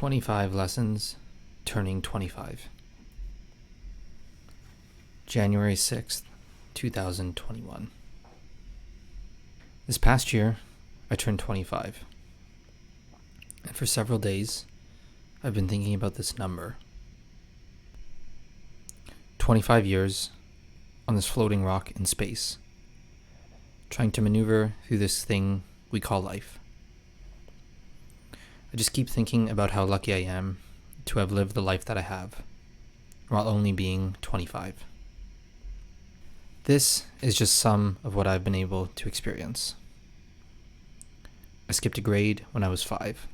25 Lessons Turning 25. January 6th, 2021. This past year, I turned 25. And for several days, I've been thinking about this number. 25 years on this floating rock in space, trying to maneuver through this thing we call life. I just keep thinking about how lucky I am to have lived the life that I have, while only being 25. This is just some of what I've been able to experience. I skipped a grade when I was 5.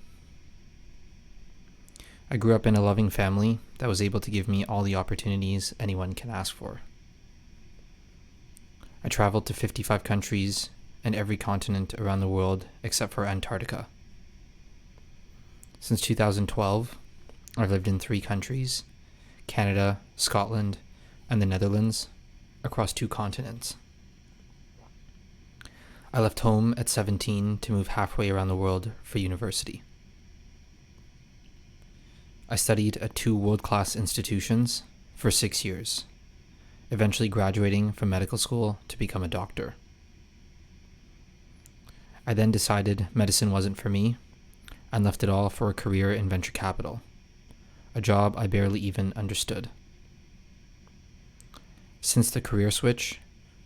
I grew up in a loving family that was able to give me all the opportunities anyone can ask for. I traveled to 55 countries and every continent around the world except for Antarctica. Since 2012, I've lived in 3 countries, Canada, Scotland, and the Netherlands, across 2 continents. I left home at 17 to move halfway around the world for university. I studied at 2 world-class institutions for 6 years, eventually graduating from medical school to become a doctor. I then decided medicine wasn't for me, and left it all for a career in venture capital, a job I barely even understood. Since the career switch,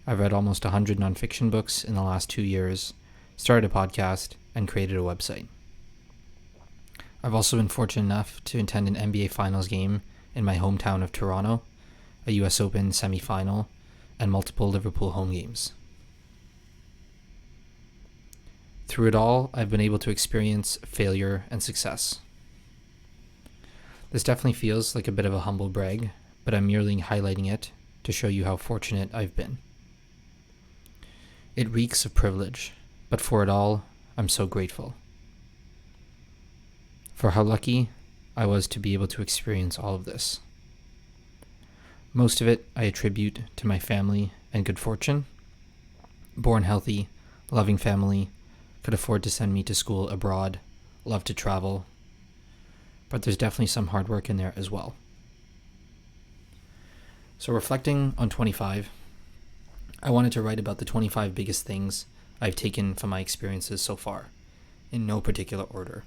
I've read almost 100 nonfiction books in the last 2 years, started a podcast, and created a website. I've also been fortunate enough to attend an NBA Finals game in my hometown of Toronto, a US Open semifinal, and multiple Liverpool home games. Through it all, I've been able to experience failure and success. This definitely feels like a bit of a humble brag, but I'm merely highlighting it to show you how fortunate I've been. It reeks of privilege, but for it all, I'm so grateful. For how lucky I was to be able to experience all of this. Most of it I attribute to my family and good fortune. Born healthy, loving family, could afford to send me to school abroad, love to travel, but there's definitely some hard work in there as well. So reflecting on 25, I wanted to write about the 25 biggest things I've taken from my experiences so far, in no particular order.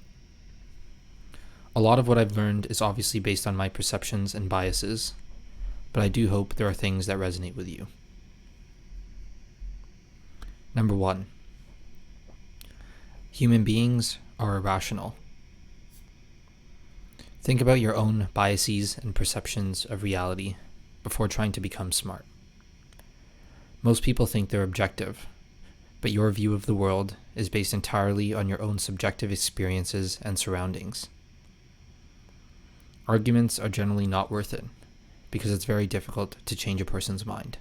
A lot of what I've learned is obviously based on my perceptions and biases, but I do hope there are things that resonate with you. Number 1. Human beings are irrational. Think about your own biases and perceptions of reality before trying to become smart. Most people think they're objective, but your view of the world is based entirely on your own subjective experiences and surroundings. Arguments are generally not worth it, because it's very difficult to change a person's mind.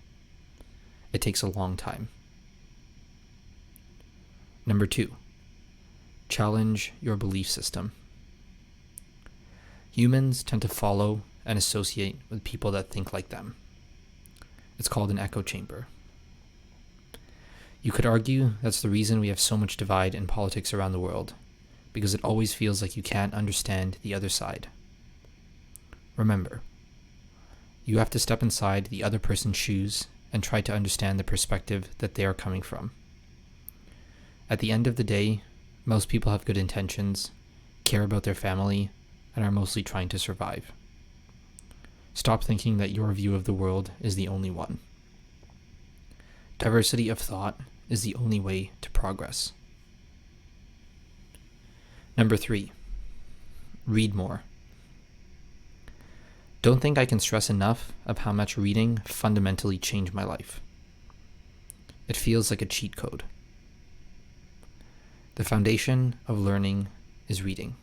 It takes a long time. Number 2. Challenge your belief system. Humans tend to follow and associate with people that think like them. It's called an echo chamber. You could argue that's the reason we have so much divide in politics around the world, because it always feels like you can't understand the other side. Remember, you have to step inside the other person's shoes and try to understand the perspective that they are coming from. At the end of the day, most people have good intentions, care about their family, and are mostly trying to survive. Stop thinking that your view of the world is the only one. Diversity of thought is the only way to progress. Number 3. Read more. Don't think I can stress enough of how much reading fundamentally changed my life. It feels like a cheat code. The foundation of learning is reading.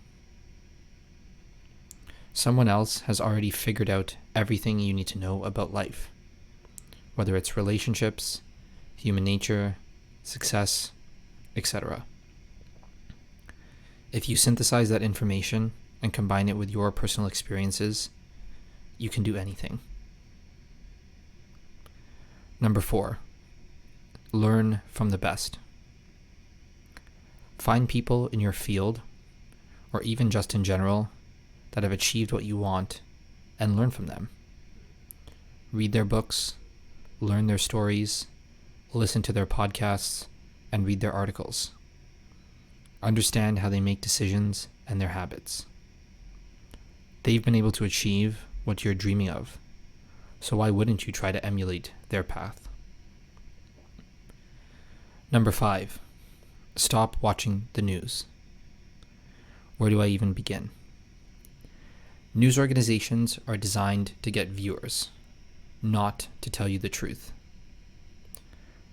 Someone else has already figured out everything you need to know about life, whether it's relationships, human nature, success, etc. If you synthesize that information and combine it with your personal experiences, you can do anything. Number 4. Learn from the best. Find people in your field, or even just in general, that have achieved what you want and learn from them. Read their books, learn their stories, listen to their podcasts, and read their articles. Understand how they make decisions and their habits. They've been able to achieve what you're dreaming of, so why wouldn't you try to emulate their path? Number 5, stop watching the news. Where do I even begin? News organizations are designed to get viewers, not to tell you the truth.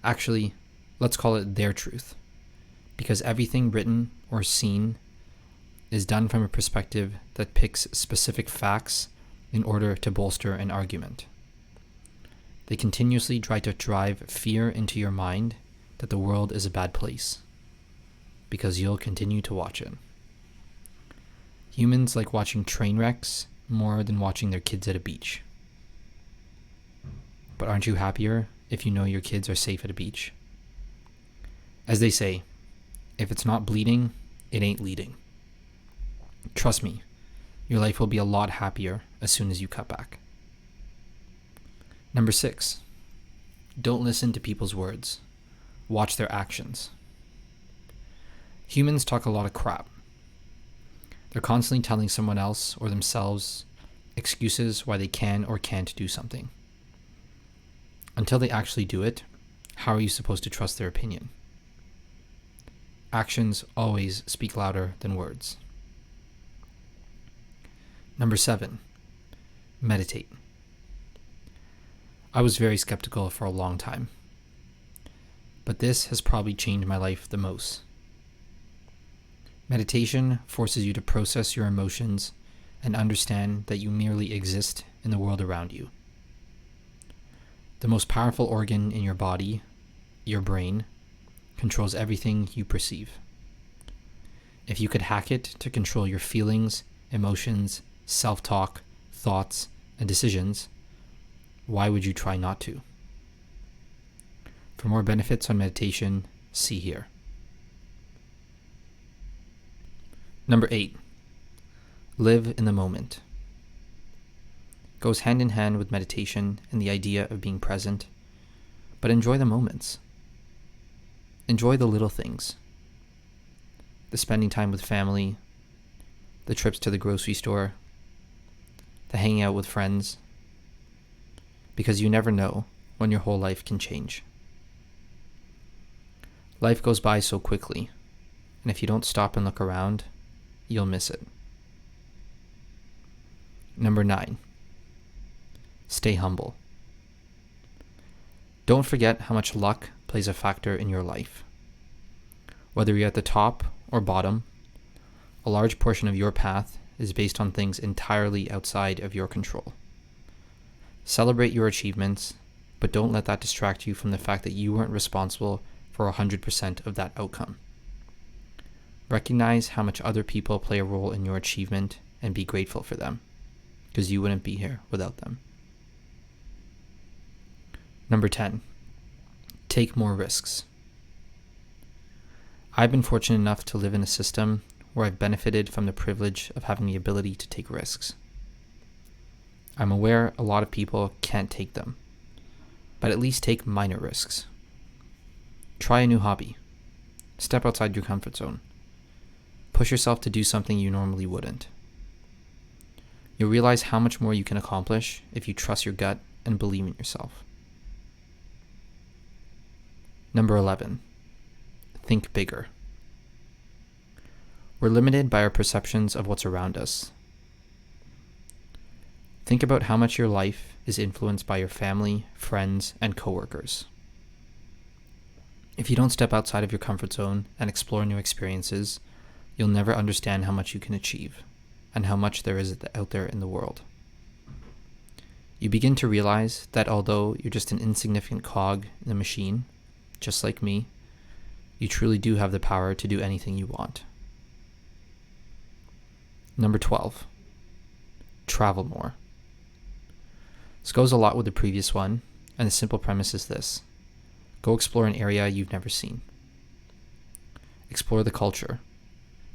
Actually, let's call it their truth, because everything written or seen is done from a perspective that picks specific facts in order to bolster an argument. They continuously try to drive fear into your mind that the world is a bad place, because you'll continue to watch it. Humans like watching train wrecks more than watching their kids at a beach. But aren't you happier if you know your kids are safe at a beach? As they say, if it's not bleeding, it ain't leading. Trust me, your life will be a lot happier as soon as you cut back. Number 6, don't listen to people's words. Watch their actions. Humans talk a lot of crap. They're constantly telling someone else or themselves excuses why they can or can't do something. Until they actually do it, how are you supposed to trust their opinion? Actions always speak louder than words. Number 7, meditate. I was very skeptical for a long time, but this has probably changed my life the most. Meditation forces you to process your emotions and understand that you merely exist in the world around you. The most powerful organ in your body, your brain, controls everything you perceive. If you could hack it to control your feelings, emotions, self-talk, thoughts, and decisions, why would you try not to? For more benefits on meditation, see here. Number 8, live in the moment. Goes hand in hand with meditation and the idea of being present, but enjoy the moments. Enjoy the little things. The spending time with family, the trips to the grocery store, the hanging out with friends, because you never know when your whole life can change. Life goes by so quickly, and if you don't stop and look around, you'll miss it. Number 9, stay humble. Don't forget how much luck plays a factor in your life. Whether you're at the top or bottom, a large portion of your path is based on things entirely outside of your control. Celebrate your achievements, but don't let that distract you from the fact that you weren't responsible for 100% of that outcome. Recognize how much other people play a role in your achievement and be grateful for them, because you wouldn't be here without them. Number 10, take more risks. I've been fortunate enough to live in a system where I've benefited from the privilege of having the ability to take risks. I'm aware a lot of people can't take them, but at least take minor risks. Try a new hobby. Step outside your comfort zone. Push yourself to do something you normally wouldn't. You'll realize how much more you can accomplish if you trust your gut and believe in yourself. Number 11, think bigger. We're limited by our perceptions of what's around us. Think about how much your life is influenced by your family, friends, and coworkers. If you don't step outside of your comfort zone and explore new experiences, you'll never understand how much you can achieve and how much there is out there in the world. You begin to realize that although you're just an insignificant cog in the machine, just like me, you truly do have the power to do anything you want. Number 12, travel more. This goes a lot with the previous one, and the simple premise is this: go explore an area you've never seen. Explore the culture,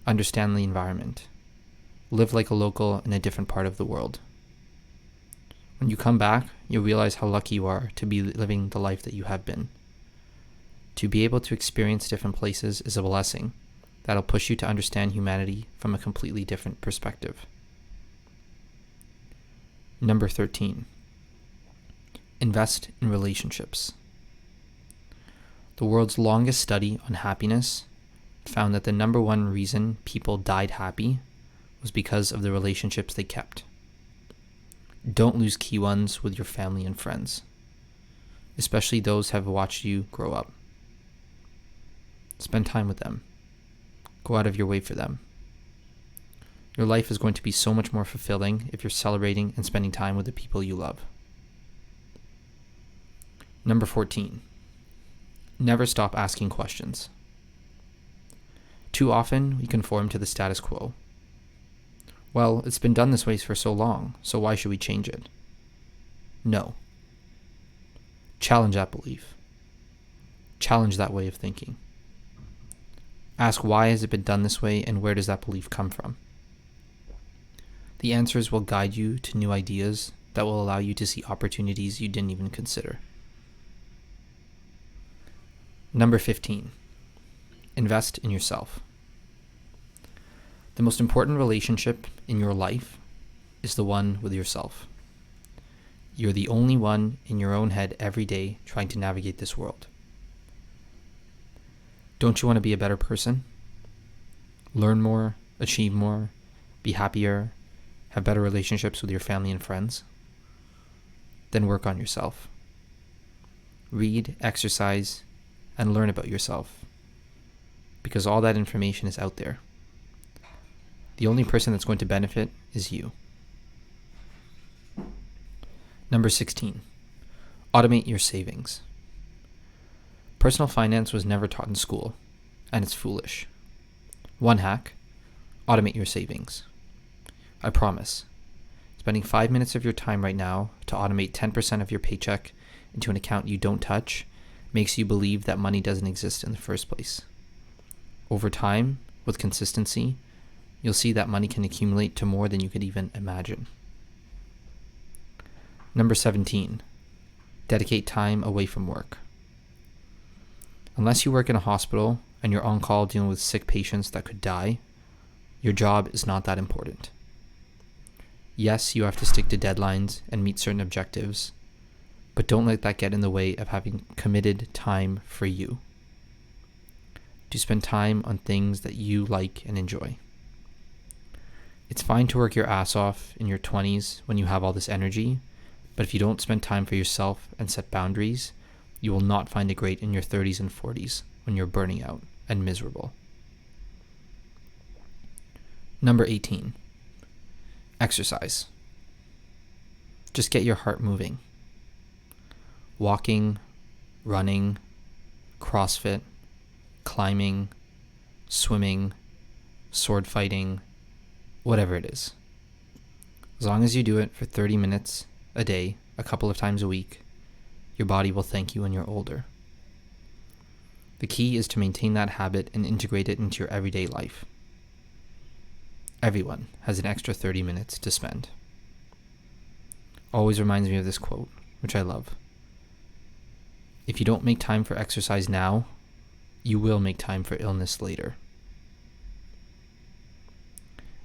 understand the environment, live like a local in a different part of the world. When you come back, you'll realize how lucky you are to be living the life that you have been. To be able to experience different places is a blessing that'll push you to understand humanity from a completely different perspective. Number 13. Invest in relationships. The world's longest study on happiness found that the number one reason people died happy was because of the relationships they kept. Don't lose key ones with your family and friends, especially those who have watched you grow up. Spend time with them. Go out of your way for them. Your life is going to be so much more fulfilling if you're celebrating and spending time with the people you love. Number 14. Never stop asking questions. Too often, we conform to the status quo. Well, it's been done this way for so long, so why should we change it? No. Challenge that belief. Challenge that way of thinking. Ask why has it been done this way and where does that belief come from? The answers will guide you to new ideas that will allow you to see opportunities you didn't even consider. Number 15. Invest in yourself. The most important relationship in your life is the one with yourself. You're the only one in your own head every day trying to navigate this world. Don't you want to be a better person? Learn more, achieve more, be happier, have better relationships with your family and friends? Then work on yourself. Read, exercise, and learn about yourself. Because all that information is out there. The only person that's going to benefit is you. Number 16. Automate your savings. Personal finance was never taught in school, and it's foolish. One hack: automate your savings. I promise. Spending 5 minutes of your time right now to automate 10% of your paycheck into an account you don't touch makes you believe that money doesn't exist in the first place. Over time, with consistency, you'll see that money can accumulate to more than you could even imagine. Number 17. Dedicate time away from work. Unless you work in a hospital and you're on call dealing with sick patients that could die, your job is not that important. Yes, you have to stick to deadlines and meet certain objectives, but don't let that get in the way of having committed time for you. To spend time on things that you like and enjoy. It's fine to work your ass off in your 20s when you have all this energy, but if you don't spend time for yourself and set boundaries, you will not find it great in your 30s and 40s when you're burning out and miserable. Number 18. Exercise. Just get your heart moving. Walking, running, CrossFit, climbing, swimming, sword fighting, whatever it is. As long as you do it for 30 minutes a day, a couple of times a week, your body will thank you when you're older. The key is to maintain that habit and integrate it into your everyday life. Everyone has an extra 30 minutes to spend. Always reminds me of this quote, which I love. If you don't make time for exercise now, you will make time for illness later.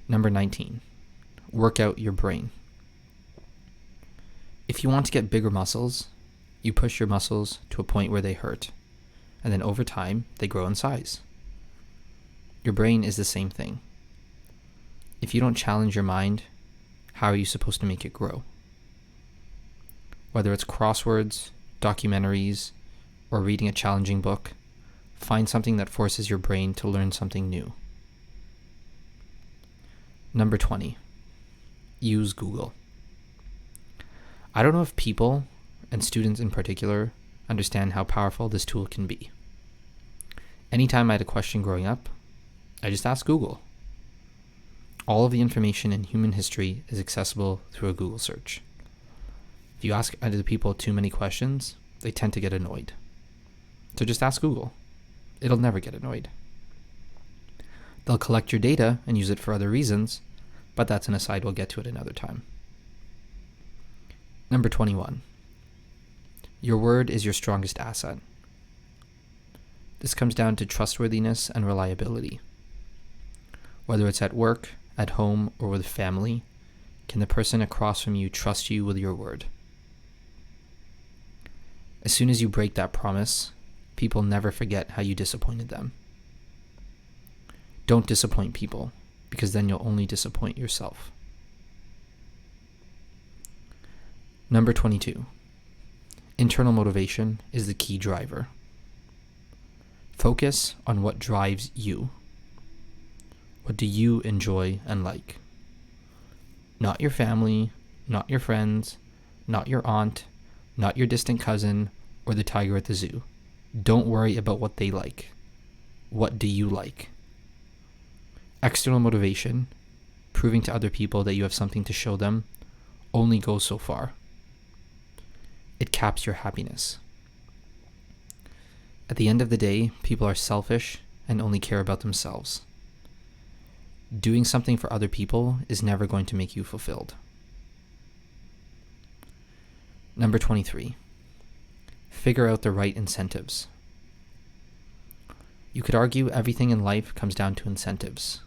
Number 19. Work out your brain. If you want to get bigger muscles, you push your muscles to a point where they hurt, and then over time, they grow in size. Your brain is the same thing. If you don't challenge your mind, how are you supposed to make it grow? Whether it's crosswords, documentaries, or reading a challenging book, find something that forces your brain to learn something new. Number 20. Use Google. I don't know if people, and students in particular, understand how powerful this tool can be. Anytime I had a question growing up, I just asked Google. All of the information in human history is accessible through a Google search. If you ask other people too many questions, they tend to get annoyed. So just ask Google. It'll never get annoyed. They'll collect your data and use it for other reasons, but that's an aside. We'll get to it another time. Number 21. Your word is your strongest asset. This comes down to trustworthiness and reliability. Whether it's at work, at home, or with family, can the person across from you trust you with your word? As soon as you break that promise, people never forget how you disappointed them. Don't disappoint people, because then you'll only disappoint yourself. Number 22. Internal motivation is the key driver. Focus on what drives you. What do you enjoy and like? Not your family, not your friends, not your aunt, not your distant cousin, or the tiger at the zoo. Don't worry about what they like. What do you like? External motivation, proving to other people that you have something to show them, only goes so far. It caps your happiness. At the end of the day, people are selfish and only care about themselves. Doing something for other people is never going to make you fulfilled. Number 23. Figure out the right incentives. You could argue everything in life comes down to incentives.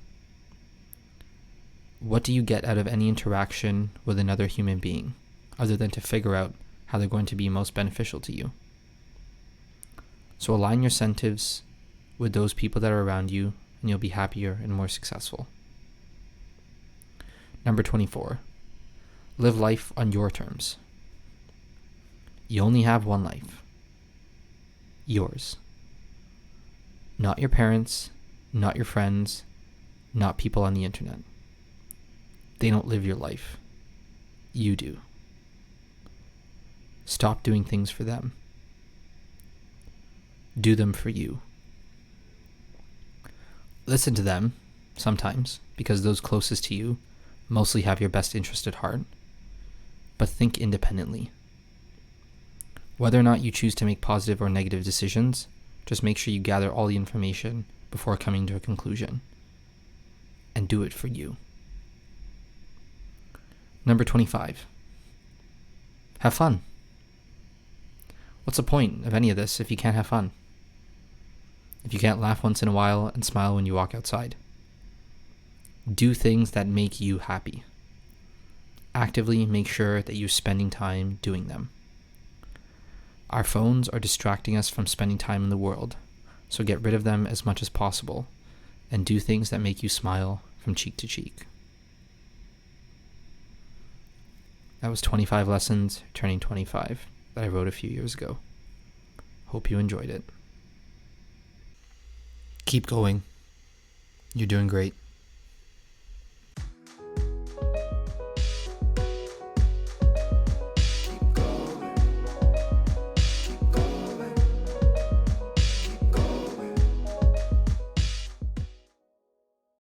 What do you get out of any interaction with another human being, other than to figure out how they're going to be most beneficial to you? So align your incentives with those people that are around you, and you'll be happier and more successful. Number 24. Live life on your terms. You only have one life. Yours. Not your parents, not your friends, not people on the internet. They don't live your life. You do. Stop doing things for them. Do them for you. Listen to them sometimes, because those closest to you mostly have your best interest at heart, but think independently. Whether or not you choose to make positive or negative decisions, just make sure you gather all the information before coming to a conclusion, and do it for you. Number 25. Have fun. What's the point of any of this if you can't have fun? If you can't laugh once in a while and smile when you walk outside? Do things that make you happy. Actively make sure that you're spending time doing them. Our phones are distracting us from spending time in the world, so get rid of them as much as possible and do things that make you smile from cheek to cheek. That was 25 lessons turning 25 that I wrote a few years ago. Hope you enjoyed it. Keep going. You're doing great.